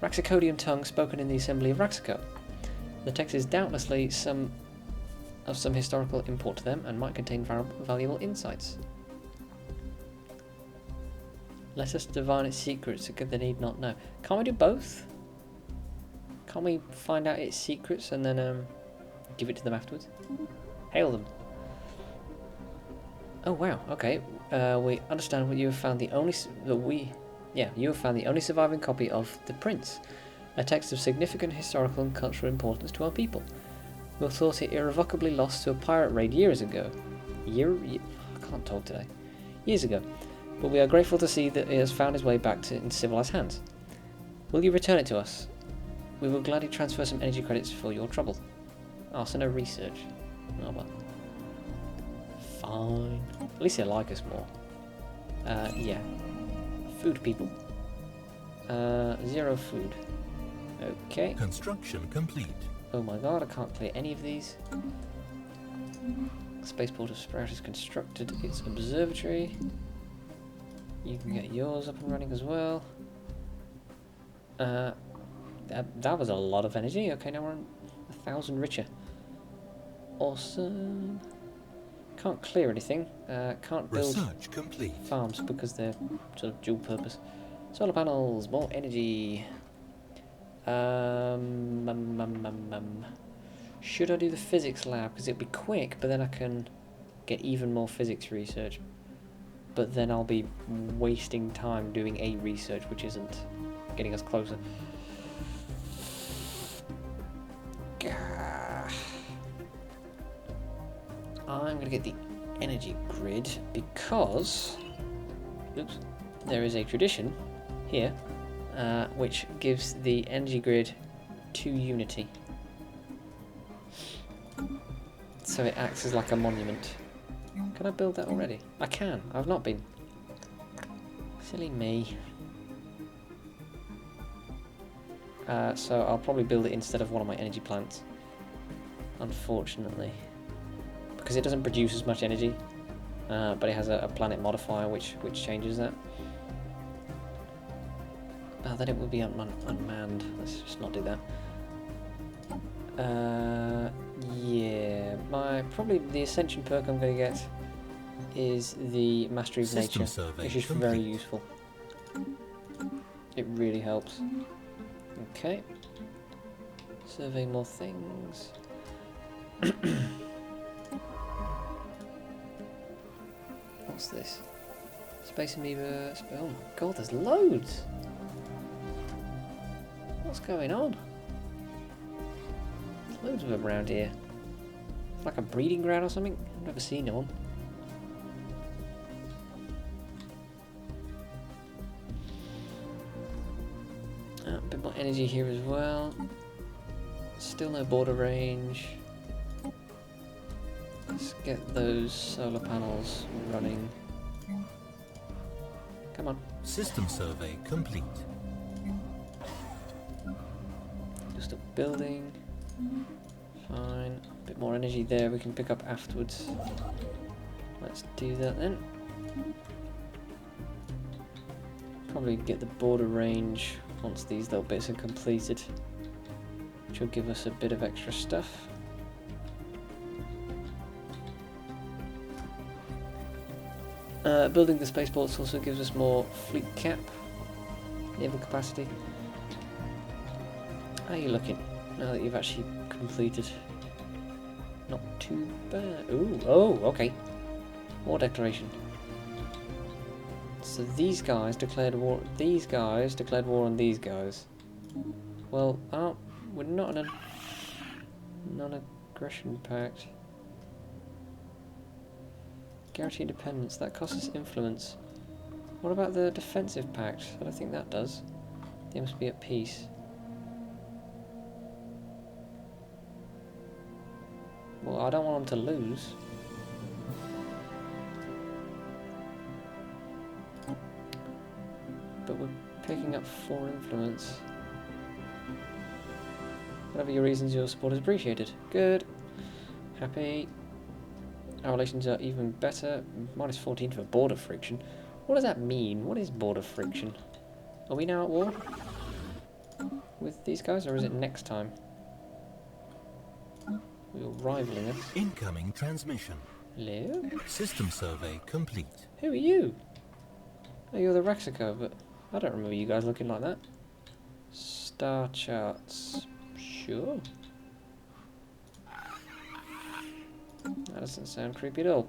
A: Raxicodium tongue spoken in the Assembly of Raxico. The text is doubtlessly of some historical import to them and might contain valuable insights. Let us divine its secrets so they need not know. Can't we do both? Can't we find out its secrets and then give it to them afterwards? Hail them. Oh wow, okay. We understand what you have found you have found the only surviving copy of The Prince, a text of significant historical and cultural importance to our people. We thought it irrevocably lost to a pirate raid years ago. I can't talk today. Years ago. But we are grateful to see that it has found its way back in civilized hands. Will you return it to us? We will gladly transfer some energy credits for your trouble. Arsenal research. Oh well. Fine. At least they like us more. Yeah. Food people. 0 food. Okay.
B: Construction complete.
A: Oh my god, I can't clear any of these. Spaceport of Sprout is constructed its observatory. You can get yours up and running as well. That was a lot of energy. Okay, now we're 1,000 richer. Awesome. Can't clear anything. Can't build
B: Research complete.
A: Farms because they're sort of dual purpose. Solar panels, more energy. Should I do the physics lab? Because it'd be quick, but then I can get even more physics research. But then I'll be wasting time doing a research which isn't getting us closer. I'm going to get the energy grid because there is a tradition here which gives the energy grid 2 unity. So it acts as like a monument. Can I build that already? I can. I've not been. Silly me. So I'll probably build it instead of one of my energy plants. Unfortunately. Because it doesn't produce as much energy. But it has a planet modifier which changes that. Oh, then it would be unmanned. Let's just not do that. Yeah, probably the Ascension perk I'm going to get is the Mastery of Nature, which is very useful. It really helps. Okay. Survey more things. What's this? Space Amoeba. Oh my god, there's loads! What's going on? There's loads of them around here. Like a breeding ground or something? I've never seen one. A bit more energy here as well. Still no border range. Let's get those solar panels running. Come on.
B: System survey complete.
A: Just a building. Fine. A bit more energy there we can pick up afterwards. Let's do that then. Probably get the border range once these little bits are completed, which will give us a bit of extra stuff. Building the spaceports also gives us more fleet cap, naval capacity. How are you looking now that you've actually completed? Not too bad. Ooh, oh, okay. War declaration. So these guys declared war. These guys declared war on these guys. Well, we're not in a non-aggression pact. Guarantee independence. That costs us influence. What about the defensive pact? I don't think that does. They must be at peace. Well, I don't want them to lose. But we're picking up have 4 influence. Whatever your reasons, your support is appreciated. Good. Happy. Our relations are even better. Minus 14 for border friction. What does that mean? What is border friction? Are we now at war with these guys, or is it next time? We're rivaling us.
B: Incoming transmission.
A: Hello?
B: System survey complete.
A: Who are you? Oh, you're the Rexico, but I don't remember you guys looking like that. Star charts. Sure. That doesn't sound creepy at all.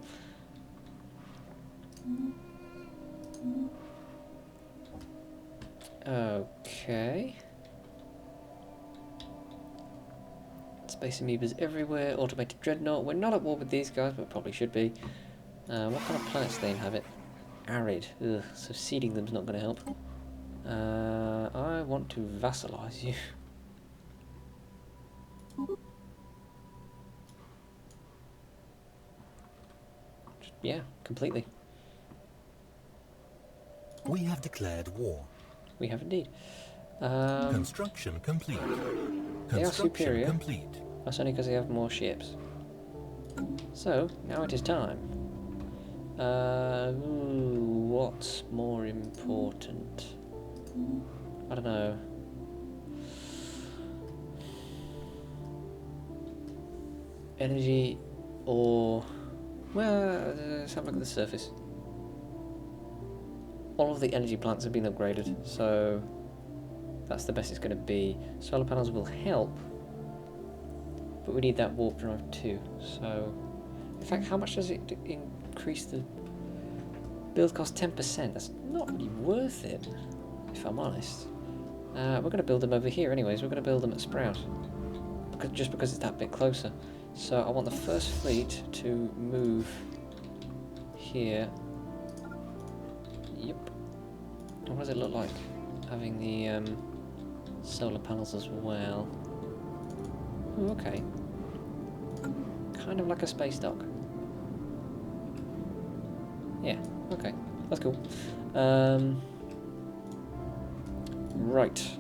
A: Okay. Space amoebas everywhere. Automated dreadnought. We're not at war with these guys, but probably should be. What kind of planets do they inhabit? Arid. Ugh, so seeding them's not going to help. I want to vassalize you. Yeah, completely.
B: We have declared war.
A: We have indeed.
B: Construction complete.
A: They are superior.
B: Complete.
A: That's only because they have more ships. So, now it is time. What's more important? I don't know. Energy or... Well, let's have a look at the surface. All of the energy plants have been upgraded, so that's the best it's going to be. Solar panels will help, but we need that warp drive too. So, in fact, how much does it increase the build cost? 10%. That's not really worth it, if I'm honest. We're going to build them over here anyways. We're going to build them at Sprout, just because it's that bit closer. So I want the first fleet to move here. Yep. And what does it look like having the solar panels as well? Ooh, okay. Kind of like a space dock. Yeah, okay. That's cool. Right.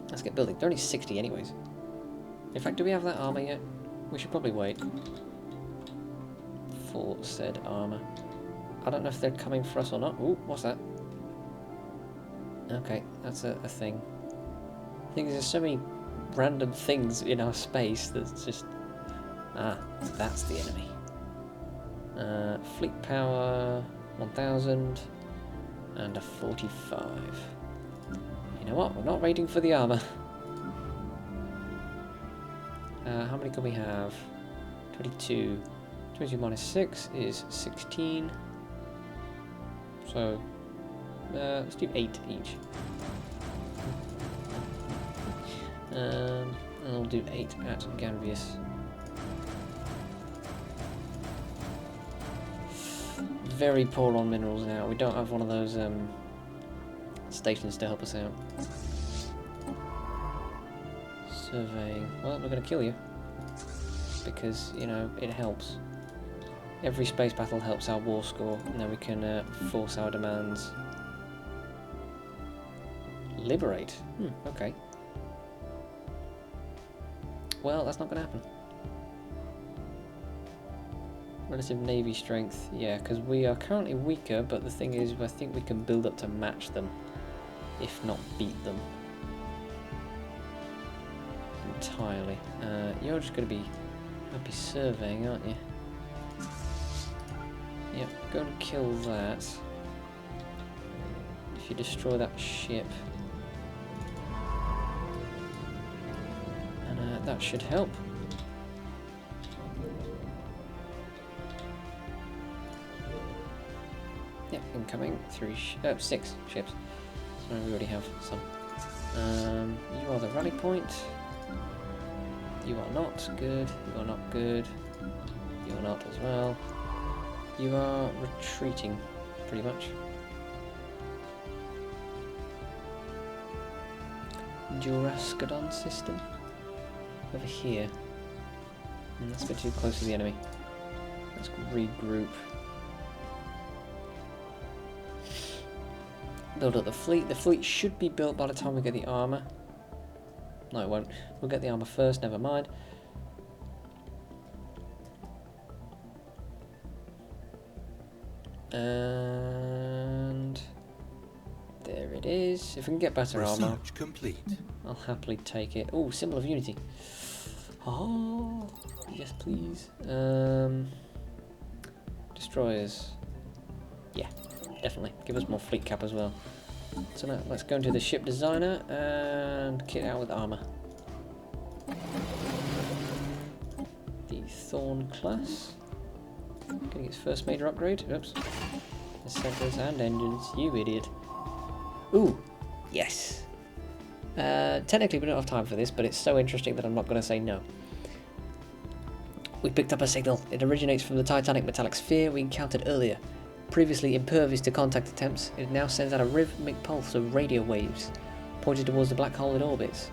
A: Let's get building. They're only 60 anyways. In fact, do we have that armour yet? We should probably wait for said armour. I don't know if they're coming for us or not. Ooh, what's that? Okay, that's a thing. I think there's so many random things in our space that's just... Ah, that's the enemy. Fleet power, 1000, and a 45. You know what? We're not waiting for the armour. How many can we have? 22. 22 minus 6 is 16. So, let's do 8 each. And I'll do 8 at Ganvius. Very poor on minerals now. We don't have one of those stations to help us out. Surveying. Well, we're going to kill you. Because, you know, it helps. Every space battle helps our war score, and then we can force our demands. Liberate. Okay. Well, that's not going to happen. Relative navy strength. Yeah, because we are currently weaker, but the thing is, I think we can build up to match them, if not beat them. Entirely. You're just going to be happy surveying, aren't you? Yep, go and kill that. If you destroy that ship. And that should help. Yeah, incoming. 6 ships. So we already have some. You are the rally point. You are not good. You are not good. You are not as well. You are retreating, pretty much. Durascadon system? Over here. That's a bit too close to the enemy. Let's regroup. Build up the fleet. The fleet should be built by the time we get the armour. No, it won't. We'll get the armour first, never mind. And there it is. If we can get better armour,
B: complete.
A: I'll happily take it. Oh, symbol of unity. Oh, yes please. Destroyers. Yeah, definitely. Give us more fleet cap as well. So now let's go into the ship designer and kit out with armour. The Thorn class. Getting its first major upgrade. Oops. The centers and engines, you idiot. Ooh, yes. Technically we don't have time for this, but it's so interesting that I'm not going to say no. We picked up a signal. It originates from the titanic metallic sphere we encountered earlier. Previously impervious to contact attempts, it now sends out a rhythmic pulse of radio waves, pointed towards the black hole it orbits.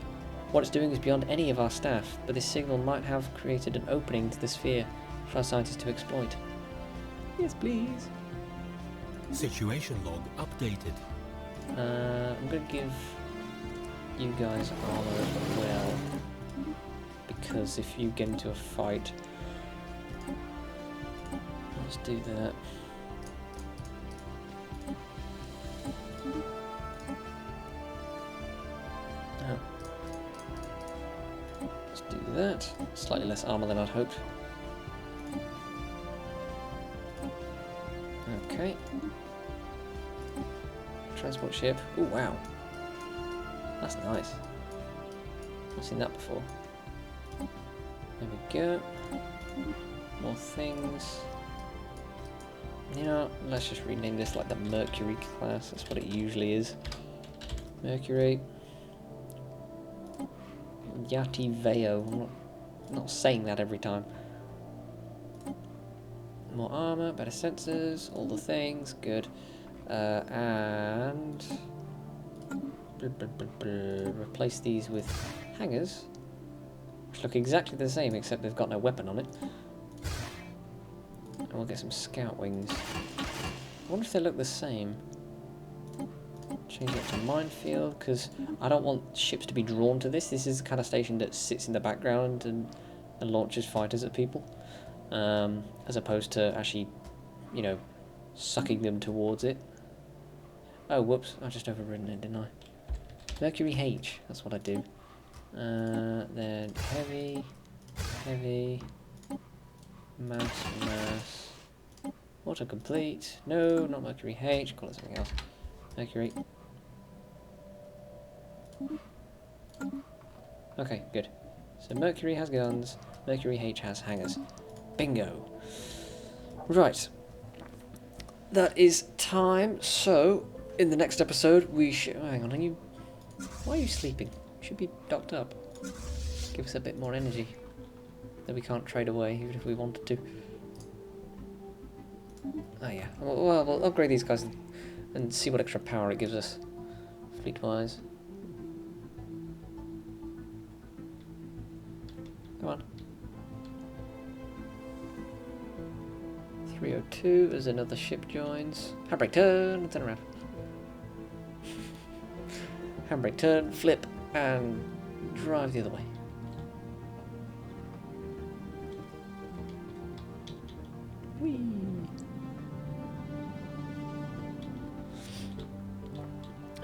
A: What it's doing is beyond any of our staff, but this signal might have created an opening to the sphere for our scientists to exploit. Yes, please.
B: Situation log updated.
A: I'm going to give you guys armor as well, because if you get into a fight, let's do that. Oh. Let's do that. Slightly less armor than I'd hoped. Okay. Transport ship. Oh wow. That's nice. I've seen that before. There we go. More things. You know, let's just rename this like the Mercury class. That's what it usually is. Mercury. Yati Veo. I'm not saying that every time. More armor, better sensors, all the things, good. And replace these with hangars, which look exactly the same except they've got no weapon on it. And we'll get some scout wings. I wonder if they look the same. Change it to minefield, because I don't want ships to be drawn to this. This is the kind of station that sits in the background and launches fighters at people. As opposed to actually, you know, sucking them towards it. Oh, whoops, I just overridden it, didn't I? Mercury H, that's what I do. Then heavy, mass, autocomplete. No, not Mercury H, call it something else. Mercury. Okay, good. So Mercury has guns, Mercury H has hangars. Bingo. Right. That is time. So, in the next episode, we should... Oh, hang on, are you... Why are you sleeping? You should be docked up. Give us a bit more energy that we can't trade away, even if we wanted to. Oh, yeah. Well, we'll upgrade these guys and see what extra power it gives us, fleet-wise. Come on. 302 as another ship joins. Handbrake turn, turn around. Handbrake turn, flip, and drive the other way. Whee!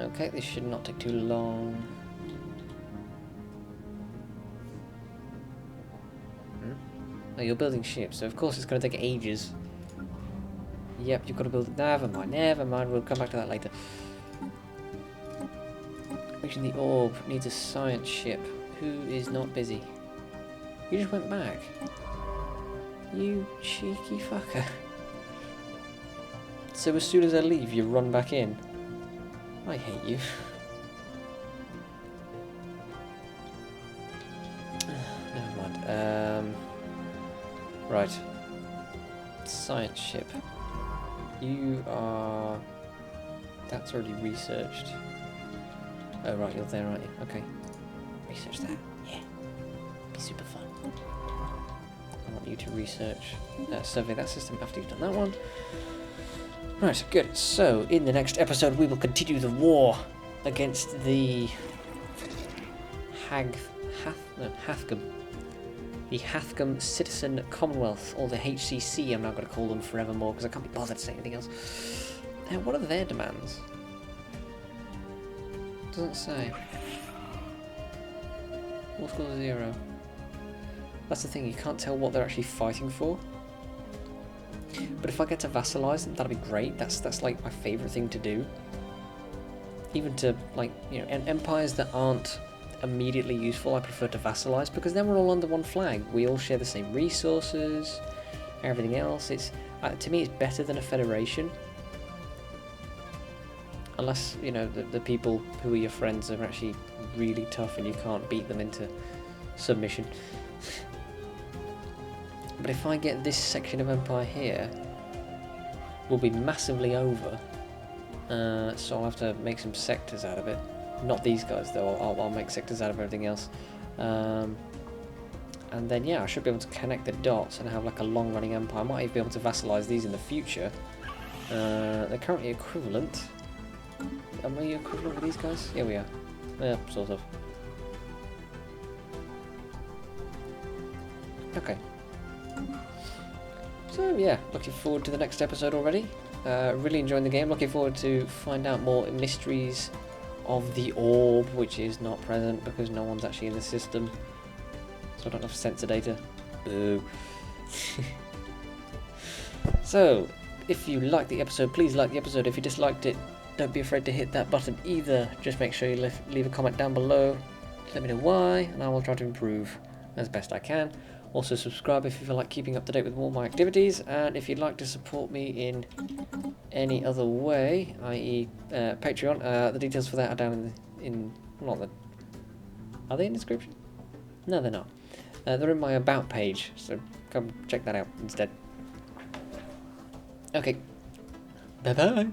A: Okay, this should not take too long. Oh, you're building ships, so of course it's going to take ages. Yep, you've got to build... Never mind, we'll come back to that later. Reaching the orb needs a science ship. Who is not busy? You just went back. You cheeky fucker. So as soon as I leave, you run back in. I hate you. Never mind. Right. Science ship. You are... That's already researched. Oh right, you're there, aren't you? Okay. Research that. Yeah. Be super fun. I want you to research, survey that system after you've done that one. Right, good. So, in the next episode, we will continue the war against the Hathcom. The Hathcom Citizen Commonwealth, or the HCC, I'm now going to call them forevermore, because I can't be bothered to say anything else. Now, what are their demands? Doesn't say. War score 0. That's the thing, you can't tell what they're actually fighting for. But if I get to vassalize them, that'd be great. That's like my favourite thing to do. Even to, like, you know, empires that aren't immediately useful, I prefer to vassalize, because then we're all under one flag. We all share the same resources, everything else. It's to me, it's better than a federation. Unless, you know, the people who are your friends are actually really tough and you can't beat them into submission. But if I get this section of empire here, we'll be massively over. So I'll have to make some sectors out of it. Not these guys though, I'll make sectors out of everything else. And then yeah, I should be able to connect the dots and have like a long running empire. I might even be able to vassalize these in the future. They're currently equivalent. Am we equivalent with these guys? Yeah, we are. Yeah, sort of. Okay. So yeah, looking forward to the next episode already. Really enjoying the game. Looking forward to find out more mysteries of the orb, which is not present because no one's actually in the system. So I don't have sensor data. Boo. So, if you liked the episode, please like the episode. If you disliked it, don't be afraid to hit that button either. Just make sure you leave a comment down below. Let me know why, and I will try to improve as best I can. Also subscribe if you feel like keeping up to date with all my activities, and if you'd like to support me in any other way, i.e. Patreon, the details for that are down are they in the description? No, they're not. They're in my about page, so come check that out instead. Okay, bye bye.